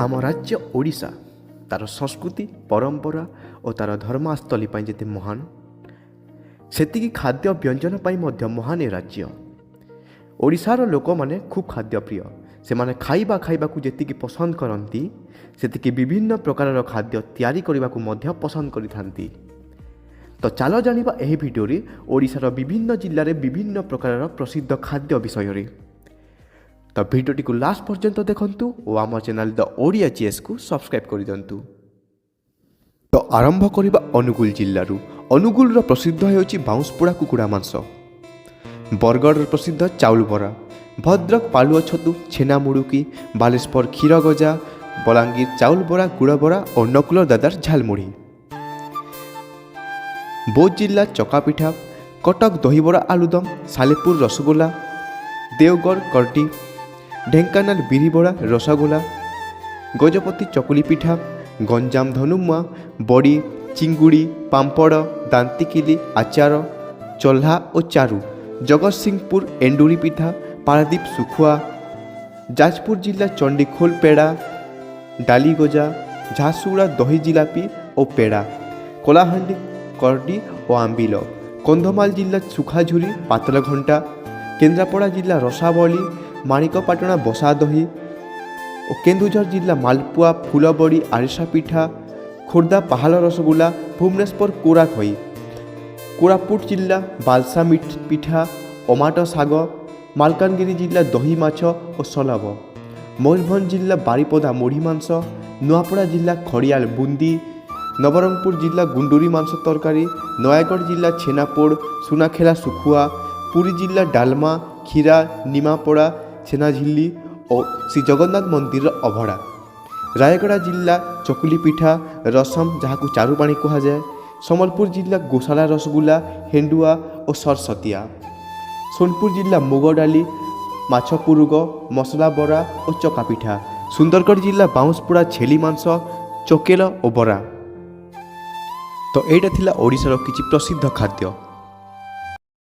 ଆମ ରାଜ୍ୟ ଓଡ଼ିଶା ତାର ସଂସ୍କୃତି ପରମ୍ପରା ଓ ତାର ଧର୍ମାସ୍ଥଳୀ ପାଇଁ ଯେତେ ମହାନ, ସେତିକି ଖାଦ୍ୟ ବ୍ୟଞ୍ଜନ ପାଇଁ ମଧ୍ୟ ମହାନ ଏ ରାଜ୍ୟ। ଓଡ଼ିଶାର ଲୋକମାନେ ଖୁବ୍ ଖାଦ୍ୟପ୍ରିୟ। ସେମାନେ ଖାଇବାକୁ ଯେତିକି ପସନ୍ଦ କରନ୍ତି, ସେତିକି ବିଭିନ୍ନ ପ୍ରକାରର ଖାଦ୍ୟ ତିଆରି କରିବାକୁ ମଧ୍ୟ ପସନ୍ଦ କରିଥାନ୍ତି। ତ ଚାଲ ଜାଣିବା ଏହି ଭିଡ଼ିଓରେ ଓଡ଼ିଶାର ବିଭିନ୍ନ ଜିଲ୍ଲାରେ ବିଭିନ୍ନ ପ୍ରକାରର ପ୍ରସିଦ୍ଧ ଖାଦ୍ୟ ବିଷୟରେ। ତ ଭିଡ଼ିଓଟିକୁ ଲାଷ୍ଟ ପର୍ଯ୍ୟନ୍ତ ଦେଖନ୍ତୁ ଓ ଆମ ଚ୍ୟାନେଲ୍ ଦ ଓଡ଼ିଆ GSକୁ ସବସ୍କ୍ରାଇବ୍ କରିଦିଅନ୍ତୁ। ତ ଆରମ୍ଭ କରିବା ଅନୁଗୁଳ ଜିଲ୍ଲାରୁ। ଅନୁଗୁଳର ପ୍ରସିଦ୍ଧ ହେଉଛି ବାଉଁଶପୋଡ଼ା କୁକୁଡ଼ା ମାଂସ, ବରଗଡ଼ର ପ୍ରସିଦ୍ଧ ଚାଉଳ ବରା, ଭଦ୍ରକ ପାଳୁଅ ଛତୁ, ଛେନା ମୁଡ଼ୁକି, ବାଲେଶ୍ୱର କ୍ଷୀର ଗଜା, ବଲାଙ୍ଗୀର ଚାଉଳ ବରା, ଗୁଡ଼ ବରା ଓ ନକୁଳ ଦାଦାର ଝାଲମୁଢ଼ି। ବୌଦ୍ଧ ଜିଲ୍ଲା ଚକାପିଠା, କଟକ ଦହିବରା ଆଳୁଦମ, ସାଲେପୁର ରସଗୋଲା, ଦେଓଗଡ଼ କର୍ଟି, ଢେଙ୍କାନାଳ ବିରିବରା ରସଗୋଲା, ଗଜପତି ଚକୁଳି ପିଠା, ଗଞ୍ଜାମ ଧନୁମୁଆ, ବଡ଼ି, ଚିଙ୍ଗୁଡ଼ି, ପାମ୍ପଡ଼, ଦାନ୍ତିକିଲି, ଆଚାର, ଚହ୍ଲା ଓ ଚାରୁ, ଜଗତସିଂହପୁର ଏଣ୍ଡୁରି ପିଠା, ପାରାଦୀପ ଶୁଖୁଆ, ଯାଜପୁର ଜିଲ୍ଲା ଚଣ୍ଡିଖୋଲ ପେଡ଼ା, ଡାଲି ଗଜା, ଝାରସୁଗୁଡ଼ା ଦହି ଜିଲାପି ଓ ପେଡ଼ା, କଳାହାଣ୍ଡି କରଡ଼ି ଓ ଆମ୍ବିଲ, କନ୍ଧମାଳ ଜିଲ୍ଲା ସୁଖାଝୁରି, ପାତଲ ଘଣ୍ଟା, କେନ୍ଦ୍ରାପଡ଼ା ଜିଲ୍ଲା ରସାବଳୀ, ମାଣିକପାଟଣା ବସା ଦହି ଓ କେନ୍ଦୁଝର ଜିଲ୍ଲା ମାଲପୁଆ, ଫୁଲବଡ଼ି, ଆରିସା ପିଠା, ଖୋର୍ଦ୍ଧା ପାହାଳ ରସଗୋଲା, ଭୁବନେଶ୍ୱର କୋରା ଖଇ, କୋରାପୁଟ ଜିଲ୍ଲା ବାଲସା ପିଠା, ଅମାଟ ଶାଗ, ମାଲକାନଗିରି ଜିଲ୍ଲା ଦହି ମାଛ ଓ ସଲଭ, ମୟୂରଭଞ୍ଜ ଜିଲ୍ଲା ବାରିପଦା ମୁଢ଼ି ମାଂସ, ନୂଆପଡ଼ା ଜିଲ୍ଲା ଖଡ଼ିଆଳ ବୁନ୍ଦି, ନବରଙ୍ଗପୁର ଜିଲ୍ଲା ଗୁଣ୍ଡୁରି ମାଂସ ତରକାରୀ, ନୟାଗଡ଼ ଜିଲ୍ଲା ଛେନାପୋଡ଼, ସୁନାଖେଲା ଶୁଖୁଆ, ପୁରୀ ଜିଲ୍ଲା ଡାଲମା, କ୍ଷୀରା, ନିମାପଡ଼ା, ଛେନାଝିଲ୍ଲି ଓ ଶ୍ରୀ ଜଗନ୍ନାଥ ମନ୍ଦିରର ଅଭଡ଼ା, ରାୟଗଡ଼ା ଜିଲ୍ଲା ଚକୁଲି ପିଠା, ରସମ ଯାହାକୁ ଚାରୁପାଣି କୁହାଯାଏ, ସମ୍ବଲପୁର ଜିଲ୍ଲା ଗୋଶାଳା ରସଗୋଲା, ହେଣ୍ଡୁଆ ଓ ସରସତିଆ, ସୋନପୁର ଜିଲ୍ଲା ମୁଗ ଡାଲି, ମାଛ ପୁରୁଗ, ମସଲା ବରା ଓ ଚକା ପିଠା, ସୁନ୍ଦରଗଡ଼ ଜିଲ୍ଲା ବାଉଁଶପୋଡ଼ା ଛେଳି ମାଂସ, ଚୋକେଲ ଓ ବରା। ତ ଏଇଟା ଥିଲା ଓଡ଼ିଶାର କିଛି ପ୍ରସିଦ୍ଧ ଖାଦ୍ୟ।